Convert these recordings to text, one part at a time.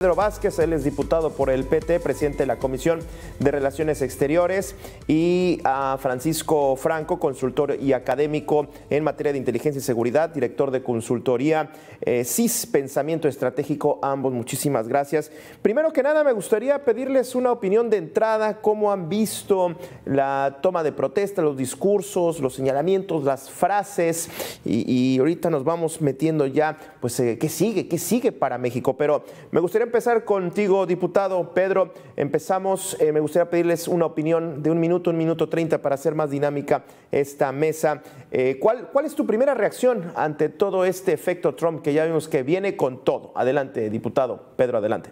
Pedro Vázquez, él es diputado por el PT, presidente de la Comisión de Relaciones Exteriores, y a Francisco Franco, consultor y académico en materia de inteligencia y seguridad, director de consultoría CIS, Pensamiento Estratégico. Ambos, muchísimas gracias. Primero que nada, me gustaría pedirles una opinión de entrada, cómo han visto la toma de protesta, los discursos, los señalamientos, las frases, y ahorita nos vamos metiendo ya, pues, ¿qué sigue para México? Pero me gustaría empezar contigo, diputado Pedro. Empezamos, me gustaría pedirles una opinión de un minuto 30 para hacer más dinámica esta mesa. ¿Cuál es tu primera reacción ante todo este efecto Trump que ya vimos que viene con todo? Adelante, diputado Pedro, adelante.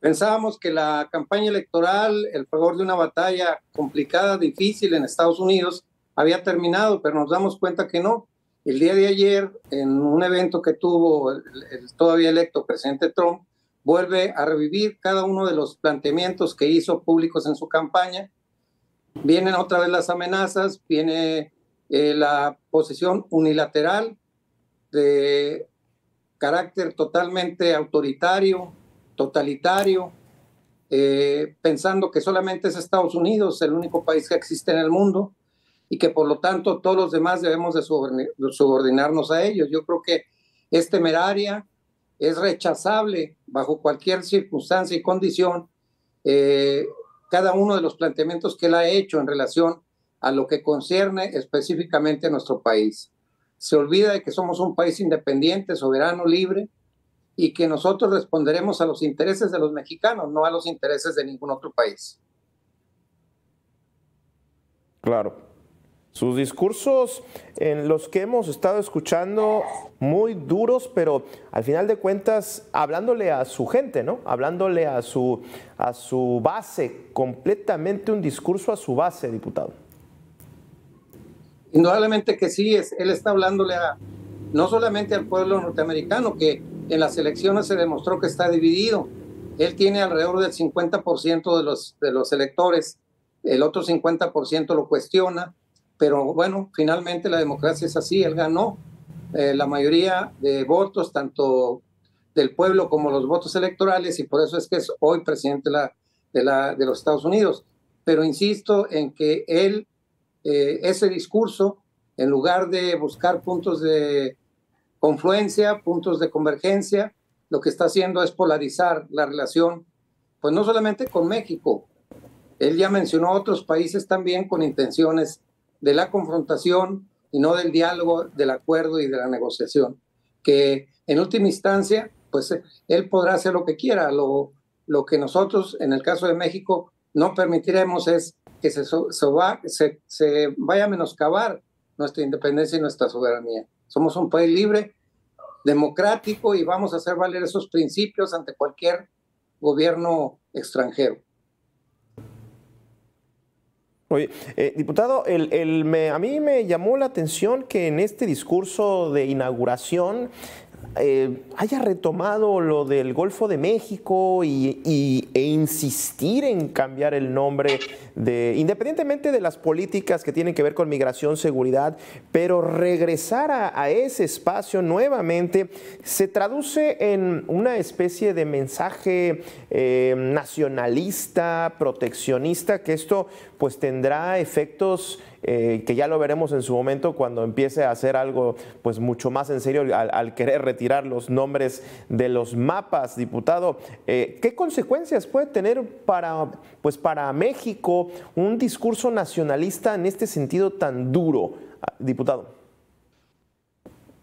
Pensábamos que la campaña electoral, el fragor de una batalla complicada, difícil en Estados Unidos, había terminado, pero nos damos cuenta que no. El día de ayer, en un evento que tuvo el todavía electo presidente Trump, vuelve a revivir cada uno de los planteamientos que hizo públicos en su campaña. Vienen otra vez las amenazas, viene la posición unilateral de carácter totalmente autoritario, totalitario, pensando que solamente es Estados Unidos el único país que existe en el mundo y que por lo tanto todos los demás debemos de subordinarnos a ellos. Yo creo que es temeraria, es rechazable bajo cualquier circunstancia y condición cada uno de los planteamientos que él ha hecho en relación a lo que concierne específicamente a nuestro país. Se olvida de que somos un país independiente, soberano, libre, y que nosotros responderemos a los intereses de los mexicanos, no a los intereses de ningún otro país. Claro. Sus discursos en los que hemos estado escuchando muy duros, pero al final de cuentas hablándole a su gente, ¿no? Hablándole a su base, completamente un discurso a su base, diputado. Indudablemente que sí, él está hablándole no solamente al pueblo norteamericano, que en las elecciones se demostró que está dividido. Él tiene alrededor del 50% de los electores, el otro 50% lo cuestiona, pero bueno, finalmente la democracia es así, él ganó la mayoría de votos, tanto del pueblo como los votos electorales, y por eso es que es hoy presidente de los Estados Unidos. Pero insisto en que él, ese discurso, en lugar de buscar puntos de confluencia, puntos de convergencia, lo que está haciendo es polarizar la relación, pues no solamente con México. Él ya mencionó otros países también con intenciones de la confrontación y no del diálogo, del acuerdo y de la negociación, que en última instancia, pues él podrá hacer lo que quiera. Lo que nosotros, en el caso de México, no permitiremos es que se vaya a menoscabar nuestra independencia y nuestra soberanía. Somos un país libre, democrático, y vamos a hacer valer esos principios ante cualquier gobierno extranjero. Oye, diputado, a mí me llamó la atención que en este discurso de inauguración haya retomado lo del Golfo de México e insistir en cambiar el nombre, independientemente de las políticas que tienen que ver con migración, seguridad, pero regresar a ese espacio nuevamente se traduce en una especie de mensaje nacionalista, proteccionista, que esto pues tendrá efectos que ya lo veremos en su momento cuando empiece a hacer algo pues mucho más en serio al querer retirar los nombres de los mapas, diputado. ¿Qué consecuencias puede tener para México un discurso nacionalista en este sentido tan duro, diputado?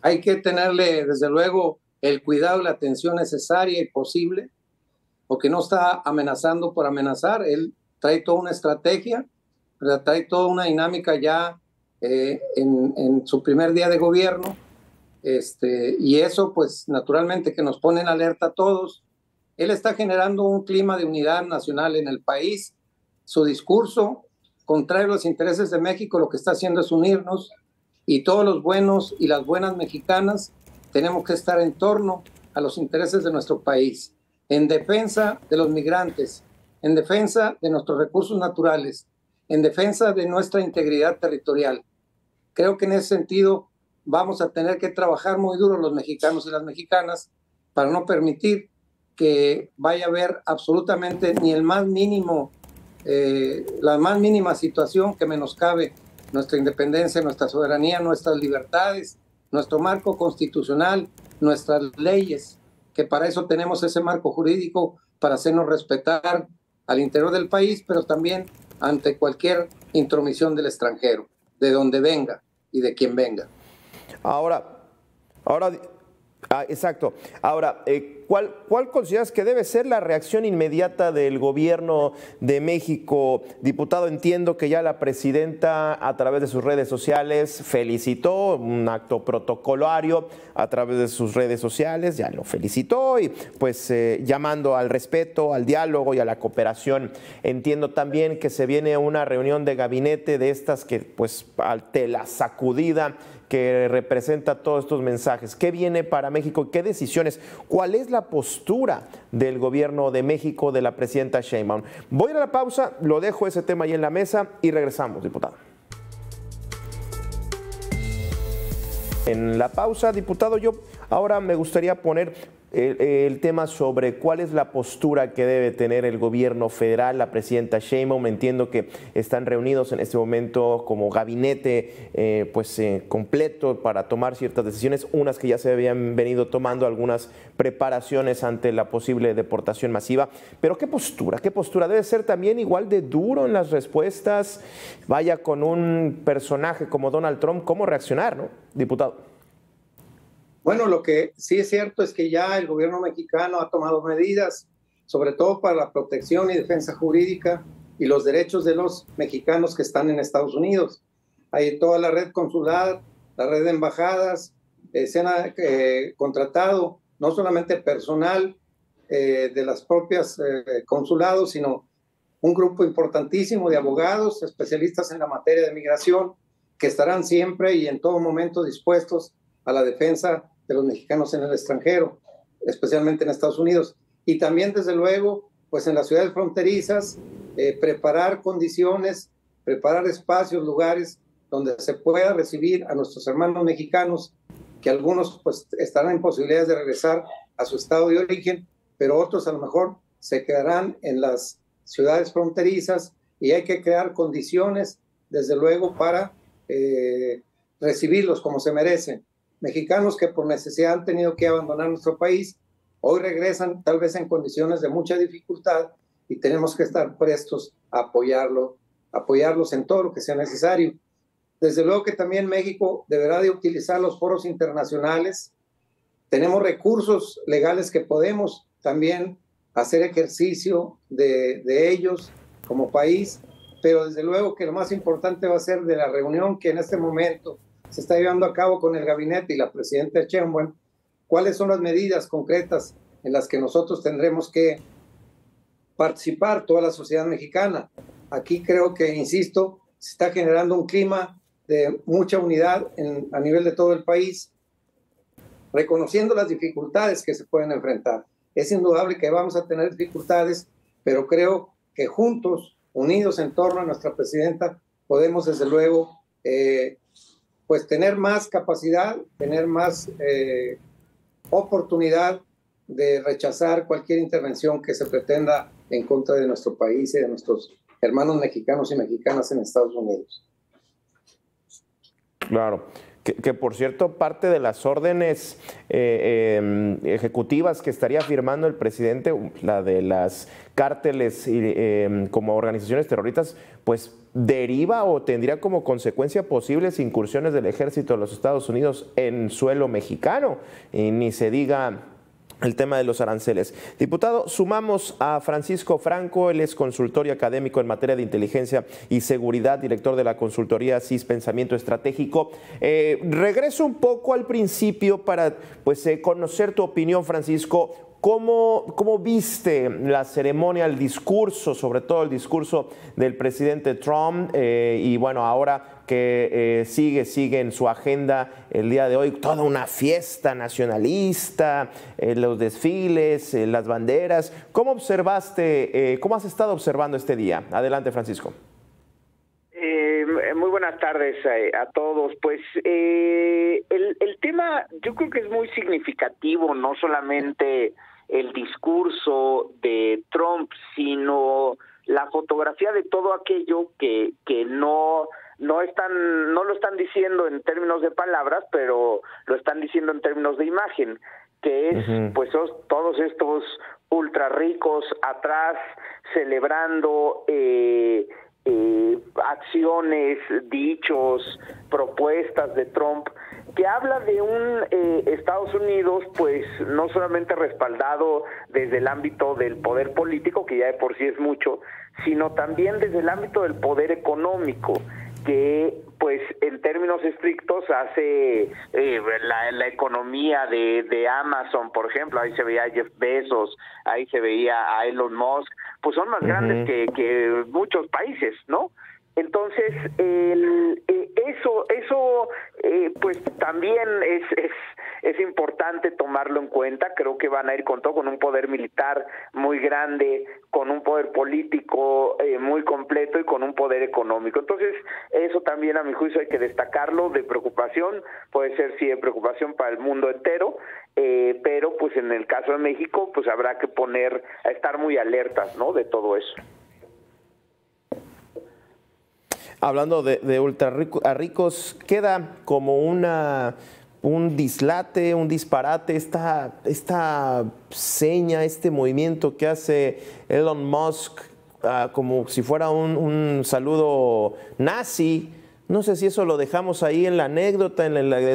Hay que tenerle, desde luego, el cuidado y la atención necesaria y posible, porque no está amenazando por amenazar. Él trae toda una estrategia, trae toda una dinámica ya en su primer día de gobierno, y eso pues naturalmente que nos pone en alerta a todos. Él está generando un clima de unidad nacional en el país. Su discurso, contrario a los intereses de México, lo que está haciendo es unirnos, y todos los buenos y las buenas mexicanas tenemos que estar en torno a los intereses de nuestro país, en defensa de los migrantes, en defensa de nuestros recursos naturales, en defensa de nuestra integridad territorial. Creo que en ese sentido vamos a tener que trabajar muy duro los mexicanos y las mexicanas para no permitir que vaya a haber absolutamente ni el más mínimo, la más mínima situación que menoscabe nuestra independencia, nuestra soberanía, nuestras libertades, nuestro marco constitucional, nuestras leyes, que para eso tenemos ese marco jurídico, para hacernos respetar al interior del país, pero también ante cualquier intromisión del extranjero, de donde venga y de quien venga. Exacto. Ahora, ¿cuál consideras que debe ser la reacción inmediata del gobierno de México? Diputado, entiendo que ya la presidenta a través de sus redes sociales felicitó, un acto protocolario a través de sus redes sociales, ya lo felicitó y pues llamando al respeto, al diálogo y a la cooperación. Entiendo también que se viene una reunión de gabinete de estas que pues ante la sacudida que representa todos estos mensajes. ¿Qué viene para México? ¿Qué decisiones? ¿Cuál es la postura del gobierno de México, de la presidenta Sheinbaum? Voy a la pausa, lo dejo ese tema ahí en la mesa y regresamos, diputado. En la pausa, diputado, yo ahora me gustaría poner el tema sobre cuál es la postura que debe tener el gobierno federal, la presidenta Sheinbaum. Entiendo que están reunidos en este momento como gabinete completo para tomar ciertas decisiones, unas que ya se habían venido tomando, algunas preparaciones ante la posible deportación masiva. Pero ¿qué postura? ¿Qué postura? Debe ser también igual de duro en las respuestas. Vaya, con un personaje como Donald Trump, ¿cómo reaccionar, no, diputado? Bueno, lo que sí es cierto es que ya el gobierno mexicano ha tomado medidas, sobre todo para la protección y defensa jurídica y los derechos de los mexicanos que están en Estados Unidos. Hay toda la red consular, la red de embajadas, se han contratado no solamente personal de las propias consulados, sino un grupo importantísimo de abogados, especialistas en la materia de migración, que estarán siempre y en todo momento dispuestos a la defensa de los mexicanos en el extranjero, especialmente en Estados Unidos. Y también, desde luego, pues en las ciudades fronterizas, preparar condiciones, preparar espacios, lugares donde se pueda recibir a nuestros hermanos mexicanos, que algunos pues estarán en posibilidades de regresar a su estado de origen, pero otros a lo mejor se quedarán en las ciudades fronterizas, y hay que crear condiciones, desde luego, para recibirlos como se merecen. Mexicanos que por necesidad han tenido que abandonar nuestro país, hoy regresan tal vez en condiciones de mucha dificultad, y tenemos que estar prestos a apoyarlos en todo lo que sea necesario. Desde luego que también México deberá de utilizar los foros internacionales. Tenemos recursos legales que podemos también hacer ejercicio de ellos como país, pero desde luego que lo más importante va a ser de la reunión que en este momento se está llevando a cabo con el gabinete y la presidenta Sheinbaum, cuáles son las medidas concretas en las que nosotros tendremos que participar, toda la sociedad mexicana. Aquí creo que, insisto, se está generando un clima de mucha unidad a nivel de todo el país, reconociendo las dificultades que se pueden enfrentar. Es indudable que vamos a tener dificultades, pero creo que juntos, unidos en torno a nuestra presidenta, podemos desde luego pues tener más capacidad, tener más oportunidad de rechazar cualquier intervención que se pretenda en contra de nuestro país y de nuestros hermanos mexicanos y mexicanas en Estados Unidos. Claro. Que por cierto, parte de las órdenes ejecutivas que estaría firmando el presidente, la de las cárteles como organizaciones terroristas, pues deriva o tendría como consecuencia posibles incursiones del ejército de los Estados Unidos en suelo mexicano, y ni se diga el tema de los aranceles. Diputado, sumamos a Francisco Franco, él es consultor y académico en materia de inteligencia y seguridad, director de la consultoría CIS Pensamiento Estratégico. Regreso un poco al principio para conocer tu opinión, Francisco. ¿Cómo viste la ceremonia, el discurso, sobre todo el discurso del presidente Trump? Y bueno, ahora que sigue en su agenda el día de hoy toda una fiesta nacionalista, los desfiles, las banderas. ¿Cómo observaste, cómo has estado observando este día? Adelante, Francisco. Muy buenas tardes a todos. Pues el tema yo creo que es muy significativo, no solamente el discurso de Trump, sino la fotografía de todo aquello que no lo están diciendo en términos de palabras, pero lo están diciendo en términos de imagen, que es pues todos estos ultra ricos atrás celebrando acciones, dichos, propuestas de Trump, que habla de un Estados Unidos pues no solamente respaldado desde el ámbito del poder político, que ya de por sí es mucho, sino también desde el ámbito del poder económico, que pues en términos estrictos hace la economía de Amazon, por ejemplo. Ahí se veía a Jeff Bezos, ahí se veía a Elon Musk, pues son más grandes que muchos países, ¿no? Entonces, eso pues también es importante tomarlo en cuenta. Creo que van a ir con todo, con un poder militar muy grande, con un poder político muy completo y con un poder económico. Entonces, eso también a mi juicio hay que destacarlo de preocupación. Puede ser sí de preocupación para el mundo entero, pero pues en el caso de México, pues habrá que estar muy alertas, ¿no?, de todo eso. Hablando de ultra ricos, queda como un dislate, un disparate, esta seña, este movimiento que hace Elon Musk, como si fuera un saludo nazi. No sé si eso lo dejamos ahí en la anécdota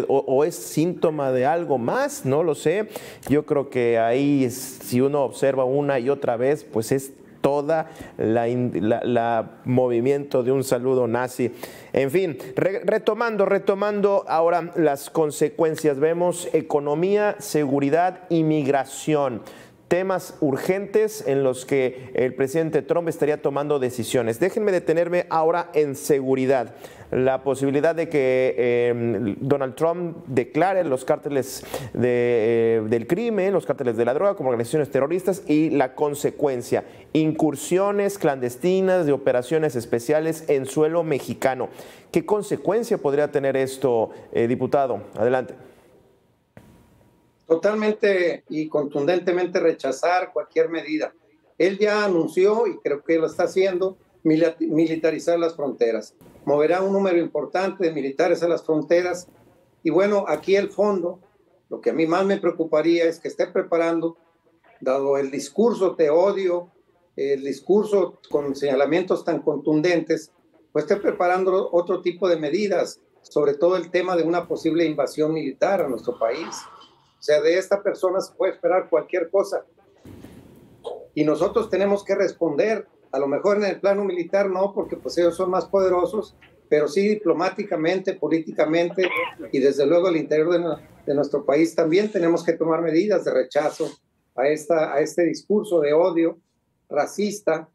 o es síntoma de algo más, no lo sé. Yo creo que ahí, si uno observa una y otra vez, pues es toda la movimiento de un saludo nazi. En fin, retomando ahora las consecuencias. Vemos economía, seguridad y migración. Temas urgentes en los que el presidente Trump estaría tomando decisiones. Déjenme detenerme ahora en seguridad. La posibilidad de que Donald Trump declare los cárteles del crimen, los cárteles de la droga como organizaciones terroristas y la consecuencia, incursiones clandestinas de operaciones especiales en suelo mexicano. ¿Qué consecuencia podría tener esto, diputado? Adelante. Totalmente y contundentemente rechazar cualquier medida. Él ya anunció, y creo que lo está haciendo, militarizar las fronteras. Moverá un número importante de militares a las fronteras. Y bueno, aquí el fondo, lo que a mí más me preocuparía es que esté preparando, dado el discurso de odio, el discurso con señalamientos tan contundentes, pues esté preparando otro tipo de medidas, sobre todo el tema de una posible invasión militar a nuestro país. O sea, de esta persona se puede esperar cualquier cosa. Y nosotros tenemos que responder, a lo mejor en el plano militar no, porque pues ellos son más poderosos, pero sí diplomáticamente, políticamente y desde luego al interior de nuestro país también tenemos que tomar medidas de rechazo a este discurso de odio racista,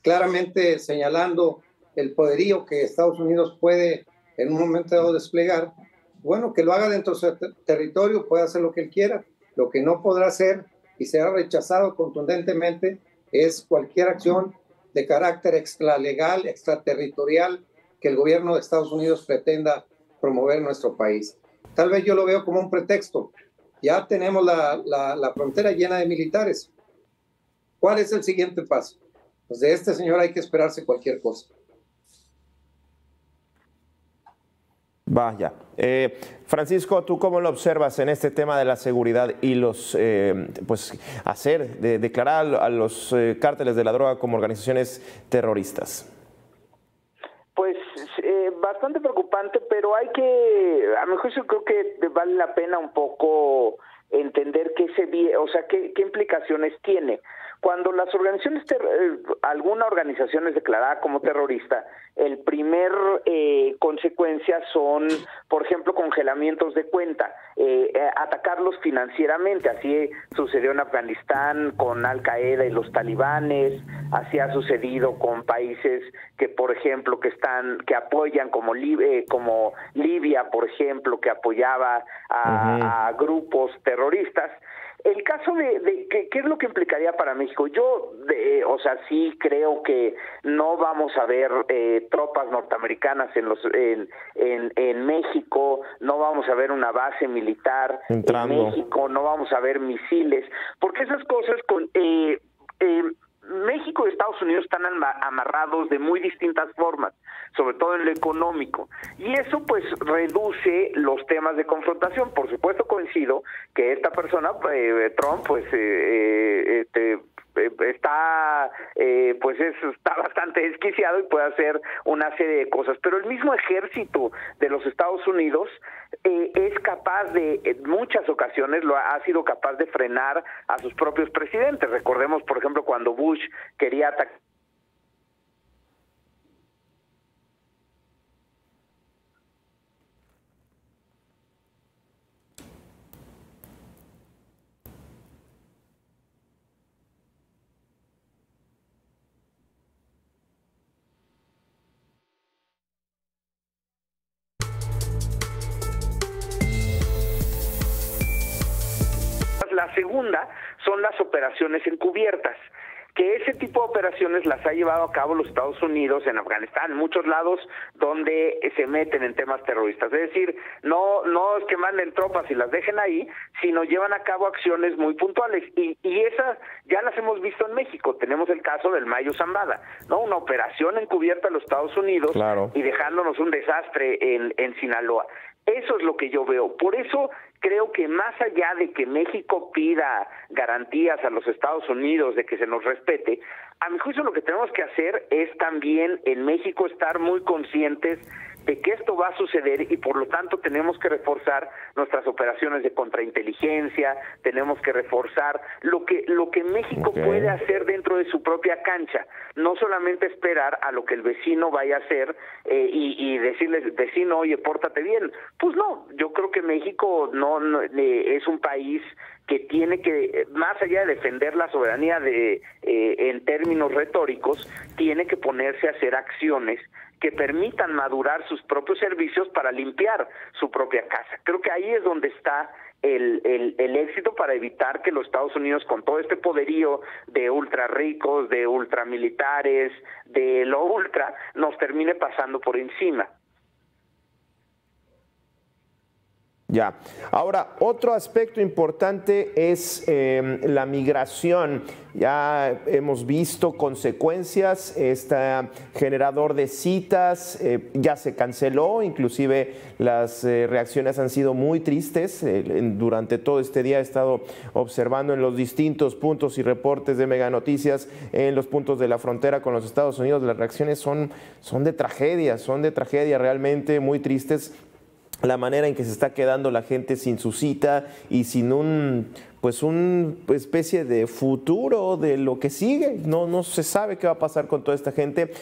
claramente señalando el poderío que Estados Unidos puede en un momento dado desplegar. Bueno, que lo haga dentro de su territorio, puede hacer lo que él quiera. Lo que no podrá hacer y será rechazado contundentemente es cualquier acción de carácter extralegal, extraterritorial que el gobierno de Estados Unidos pretenda promover en nuestro país. Tal vez yo lo veo como un pretexto. Ya tenemos la frontera llena de militares. ¿Cuál es el siguiente paso? Pues de este señor hay que esperarse cualquier cosa. Vaya. Francisco, ¿tú cómo lo observas en este tema de la seguridad y declarar a los cárteles de la droga como organizaciones terroristas? Pues bastante preocupante, pero a mi juicio creo que vale la pena un poco entender qué implicaciones tiene. Cuando las organizaciones, alguna organización es declarada como terrorista, el primer consecuencia son, por ejemplo, congelamientos de cuenta, atacarlos financieramente. Así sucedió en Afganistán con Al Qaeda y los talibanes, así ha sucedido con países que, por ejemplo, que apoyan como Libia, por ejemplo, que apoyaba a grupos terroristas. El caso de ¿qué es lo que implicaría para México? Yo, sí creo que no vamos a ver tropas norteamericanas en México, no vamos a ver una base militar entrando en México, no vamos a ver misiles, porque esas cosas México y Estados Unidos están amarrados de muy distintas formas, sobre todo en lo económico, y eso pues reduce los temas de confrontación. Por supuesto coincido que esta persona, Trump, pues está bastante desquiciado y puede hacer una serie de cosas, pero el mismo ejército de los Estados Unidos es capaz de, en muchas ocasiones, ha sido capaz de frenar a sus propios presidentes. Recordemos, por ejemplo, cuando Bush quería atacar La segunda son las operaciones encubiertas, que ese tipo de operaciones las ha llevado a cabo los Estados Unidos en Afganistán, en muchos lados donde se meten en temas terroristas. Es decir, no es que manden tropas y las dejen ahí, sino llevan a cabo acciones muy puntuales, y esas ya las hemos visto en México. Tenemos el caso del Mayo Zambada, ¿no? Una operación encubierta de los Estados Unidos, claro, y dejándonos un desastre en Sinaloa. Eso es lo que yo veo. Por eso creo que más allá de que México pida garantías a los Estados Unidos de que se nos respete, a mi juicio lo que tenemos que hacer es también en México estar muy conscientes de que esto va a suceder, y por lo tanto tenemos que reforzar nuestras operaciones de contrainteligencia, tenemos que reforzar lo que México puede hacer dentro de su propia cancha, no solamente esperar a lo que el vecino vaya a hacer y decirles, vecino, oye, pórtate bien. Pues no, yo creo que México no es un país que tiene que, más allá de defender la soberanía en términos retóricos, tiene que ponerse a hacer acciones que permitan madurar sus propios servicios para limpiar su propia casa. Creo que ahí es donde está el éxito, para evitar que los Estados Unidos, con todo este poderío de ultra ricos, de ultramilitares, de lo ultra, nos termine pasando por encima. Ya. Ahora, otro aspecto importante es la migración. Ya hemos visto consecuencias, este generador de citas ya se canceló, inclusive las reacciones han sido muy tristes. Durante todo este día he estado observando en los distintos puntos y reportes de Mega Noticias en los puntos de la frontera con los Estados Unidos. Las reacciones son de tragedia, realmente muy tristes. La manera en que se está quedando la gente sin su cita y sin una especie de futuro de lo que sigue. No se sabe qué va a pasar con toda esta gente.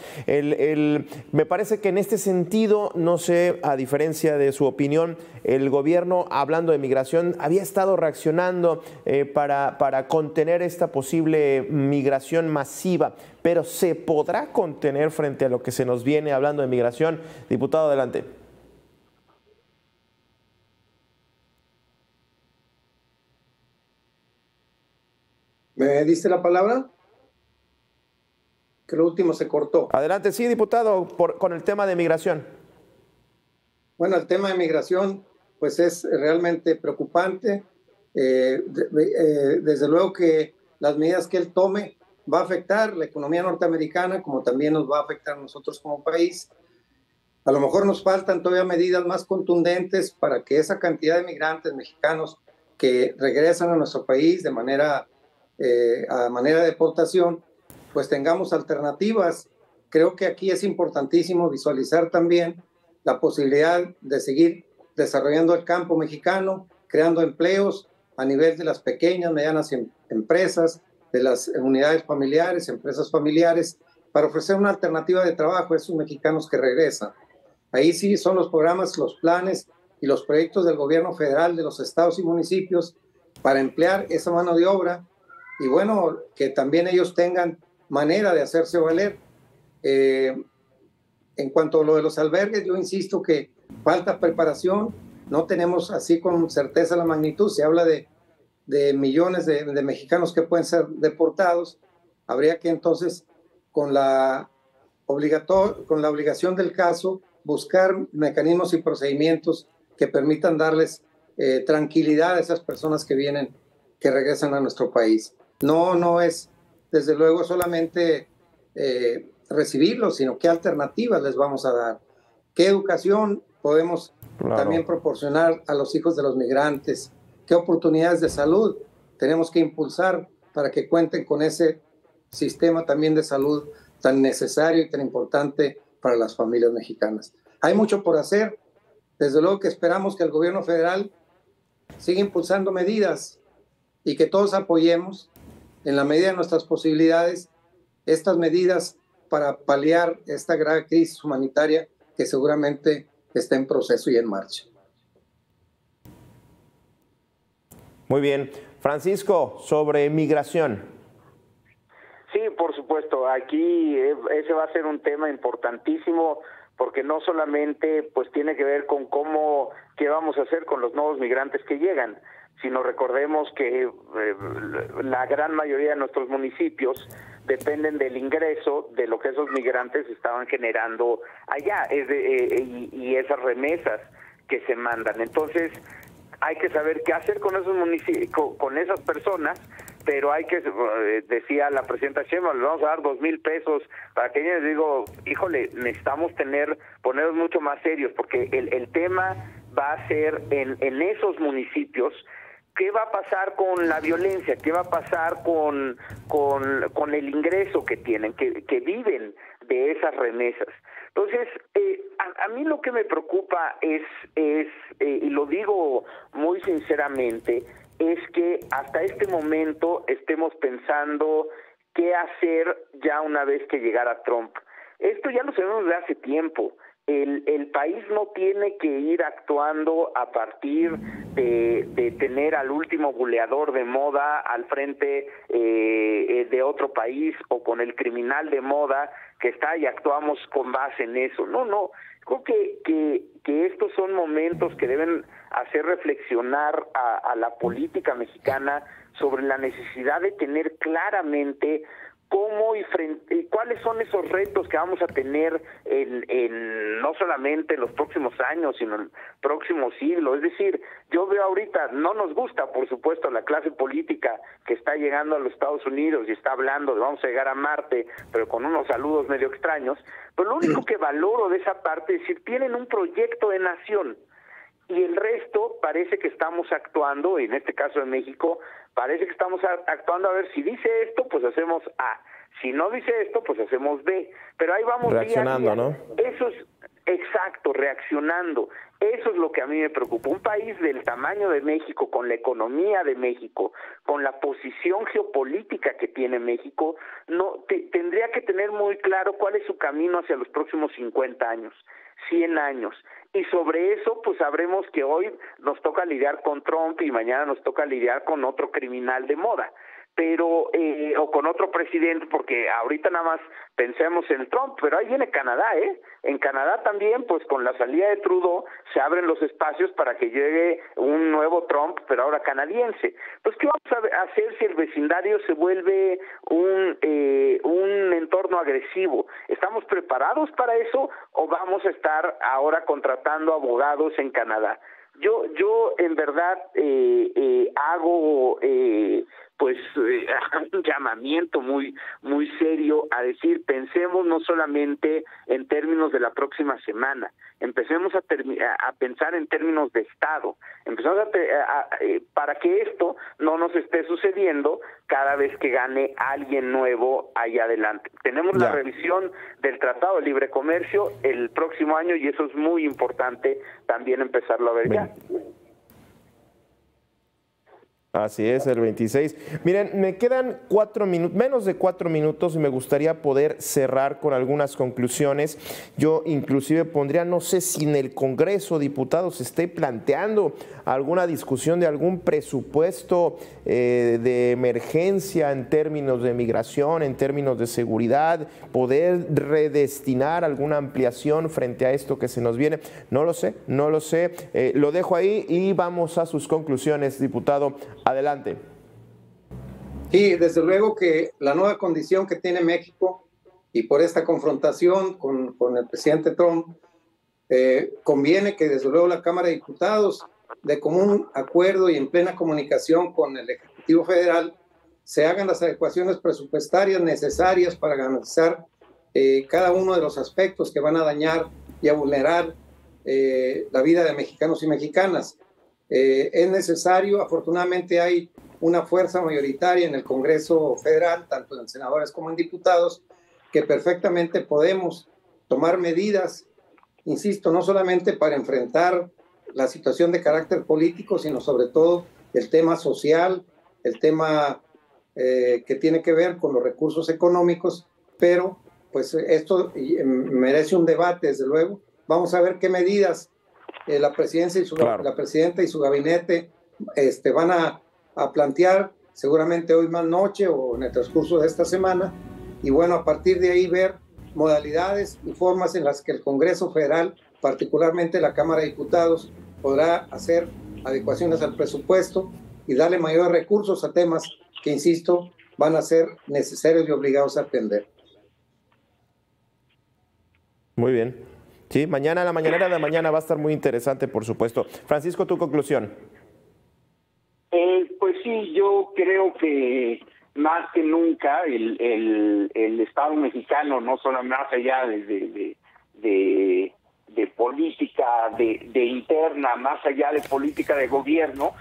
Me parece que en este sentido, no sé, a diferencia de su opinión, el gobierno, hablando de migración, había estado reaccionando para contener esta posible migración masiva, pero ¿se podrá contener frente a lo que se nos viene hablando de migración? Diputado, adelante. ¿Me diste la palabra? Que lo último se cortó. Adelante, sí, diputado, con el tema de migración. Bueno, el tema de migración pues es realmente preocupante. Desde luego que las medidas que él tome va a afectar la economía norteamericana, como también nos va a afectar a nosotros como país. A lo mejor nos faltan todavía medidas más contundentes para que esa cantidad de migrantes mexicanos que regresan a nuestro país a manera de deportación, pues tengamos alternativas. Creo que aquí es importantísimo visualizar también la posibilidad de seguir desarrollando el campo mexicano, creando empleos a nivel de las pequeñas, medianas empresas, de las unidades familiares, empresas familiares, para ofrecer una alternativa de trabajo a esos mexicanos que regresan. Ahí sí son los programas, los planes y los proyectos del gobierno federal, de los estados y municipios para emplear esa mano de obra y bueno, que también ellos tengan manera de hacerse valer. En cuanto a lo de los albergues, yo insisto que falta preparación, no tenemos así con certeza la magnitud, se habla de millones de mexicanos que pueden ser deportados, habría que entonces con la obligación del caso buscar mecanismos y procedimientos que permitan darles tranquilidad a esas personas que vienen, que regresan a nuestro país. No es desde luego solamente recibirlos, sino qué alternativas les vamos a dar, qué educación podemos también proporcionar a los hijos de los migrantes, qué oportunidades de salud tenemos que impulsar para que cuenten con ese sistema también de salud tan necesario y tan importante para las familias mexicanas. Hay mucho por hacer, desde luego que esperamos que el gobierno federal siga impulsando medidas y que todos apoyemos en la medida de nuestras posibilidades estas medidas para paliar esta grave crisis humanitaria que seguramente está en proceso y en marcha. Muy bien. Francisco, sobre migración. Sí, por supuesto. Aquí ese va a ser un tema importantísimo porque no solamente pues tiene que ver con qué vamos a hacer con los nuevos migrantes que llegan, sino recordemos que la gran mayoría de nuestros municipios dependen del ingreso de lo que esos migrantes estaban generando allá y esas remesas que se mandan. Entonces hay que saber qué hacer con esos con esas personas, pero hay que, decía la presidenta Sheinbaum, le vamos a dar 2,000 pesos para que ellos, digo, híjole, necesitamos ponernos mucho más serios, porque el tema va a ser en esos municipios. ¿Qué va a pasar con la violencia? ¿Qué va a pasar con el ingreso que tienen, que viven de esas remesas? Entonces, a mí lo que me preocupa es y lo digo muy sinceramente, es que hasta este momento estemos pensando qué hacer ya una vez que llegara Trump. Esto ya lo sabemos de hace tiempo. El país no tiene que ir actuando a partir de tener al último buleador de moda al frente de otro país o con el criminal de moda que está y actuamos con base en eso. No, creo que estos son momentos que deben hacer reflexionar a la política mexicana sobre la necesidad de tener claramente cómo y cuáles son esos retos que vamos a tener no solamente en los próximos años, sino en el próximo siglo. Es decir, yo veo ahorita, no nos gusta, por supuesto, la clase política que está llegando a los Estados Unidos y está hablando de vamos a llegar a Marte, pero con unos saludos medio extraños, pero lo único que valoro de esa parte es decir, tienen un proyecto de nación, y el resto parece que estamos actuando, y en este caso de México, parece que estamos actuando a ver si dice esto, pues hacemos A, si no dice esto, pues hacemos B, pero ahí vamos reaccionando, día a día. ¿no? Eso es exacto, reaccionando. Eso es lo que a mí me preocupa. Un país del tamaño de México, con la economía de México, con la posición geopolítica que tiene México, tendría que tener muy claro cuál es su camino hacia los próximos 50 años, 100 años. Y sobre eso, pues sabremos que hoy nos toca lidiar con Trump y mañana nos toca lidiar con otro criminal de moda, pero o con otro presidente, porque ahorita nada más pensemos en Trump, pero ahí viene Canadá, En Canadá también, pues con la salida de Trudeau, se abren los espacios para que llegue un nuevo Trump, pero ahora canadiense. Pues, ¿qué vamos a hacer si el vecindario se vuelve un entorno agresivo? ¿Estamos preparados para eso o vamos a estar ahora contratando abogados en Canadá? Yo en verdad hago un llamamiento muy serio a decir, pensemos no solamente en términos de la próxima semana, empecemos a pensar en términos de Estado, empezamos para que esto no nos esté sucediendo cada vez que gane alguien nuevo ahí adelante. Tenemos la revisión del Tratado de Libre Comercio el próximo año y eso es muy importante también empezarlo a ver ya. Así es, el 26. Miren, me quedan 4 minutos, menos de 4 minutos y me gustaría poder cerrar con algunas conclusiones. Yo inclusive pondría, no sé si en el Congreso, diputados, se esté planteando alguna discusión de algún presupuesto de emergencia en términos de migración, en términos de seguridad, poder redestinar alguna ampliación frente a esto que se nos viene. No lo sé, no lo sé. Lo dejo ahí y vamos a sus conclusiones, diputado. Adelante. Sí, desde luego que la nueva condición que tiene México y por esta confrontación con el presidente Trump, conviene que desde luego la Cámara de Diputados, de común acuerdo y en plena comunicación con el Ejecutivo Federal, se hagan las adecuaciones presupuestarias necesarias para garantizar cada uno de los aspectos que van a dañar y a vulnerar la vida de mexicanos y mexicanas. Es necesario, afortunadamente hay una fuerza mayoritaria en el Congreso Federal, tanto en senadores como en diputados, que perfectamente podemos tomar medidas, insisto, no solamente para enfrentar la situación de carácter político, sino sobre todo el tema social, el tema que tiene que ver con los recursos económicos, pero pues esto merece un debate, desde luego. Vamos a ver qué medidas la presidencia y la presidenta y su gabinete van a plantear, seguramente hoy más noche o en el transcurso de esta semana, y bueno, a partir de ahí ver modalidades y formas en las que el Congreso Federal, particularmente la Cámara de Diputados, podrá hacer adecuaciones al presupuesto y darle mayores recursos a temas que, insisto, van a ser necesarios y obligados a atender. Muy bien. Sí, mañana, la mañanera de mañana va a estar muy interesante, por supuesto. Francisco, tu conclusión. Pues sí, yo creo que más que nunca el Estado mexicano, no solo más allá de política de interna, más allá de política de gobierno,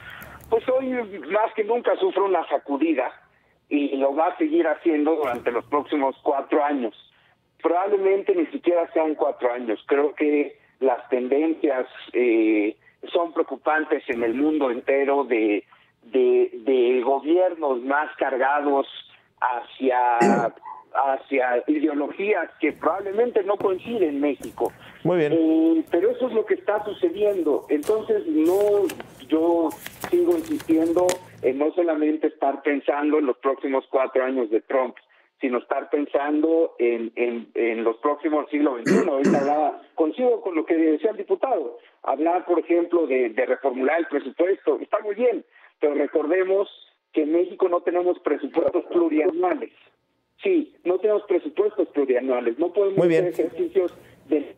pues hoy más que nunca sufre una sacudida y lo va a seguir haciendo durante los próximos 4 años. Probablemente ni siquiera sean 4 años. Creo que las tendencias son preocupantes en el mundo entero de gobiernos más cargados hacia ideologías que probablemente no coinciden en México. Muy bien. Pero eso es lo que está sucediendo. Entonces, yo sigo insistiendo en no solamente estar pensando en los próximos 4 años de Trump, sino estar pensando en los próximos siglo XXI. Ahorita coincido con lo que decía el diputado. Hablar, por ejemplo, de reformular el presupuesto, está muy bien, pero recordemos que en México no tenemos presupuestos plurianuales. Sí, no tenemos presupuestos plurianuales, no podemos hacer ejercicios de...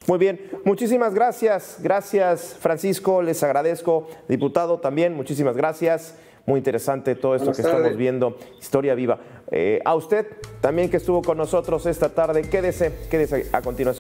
Muy bien, muchísimas gracias. Gracias, Francisco, les agradezco. Diputado, también, muchísimas gracias. Muy interesante todo esto que estamos viendo, historia viva. A usted también que estuvo con nosotros esta tarde, quédese a continuación.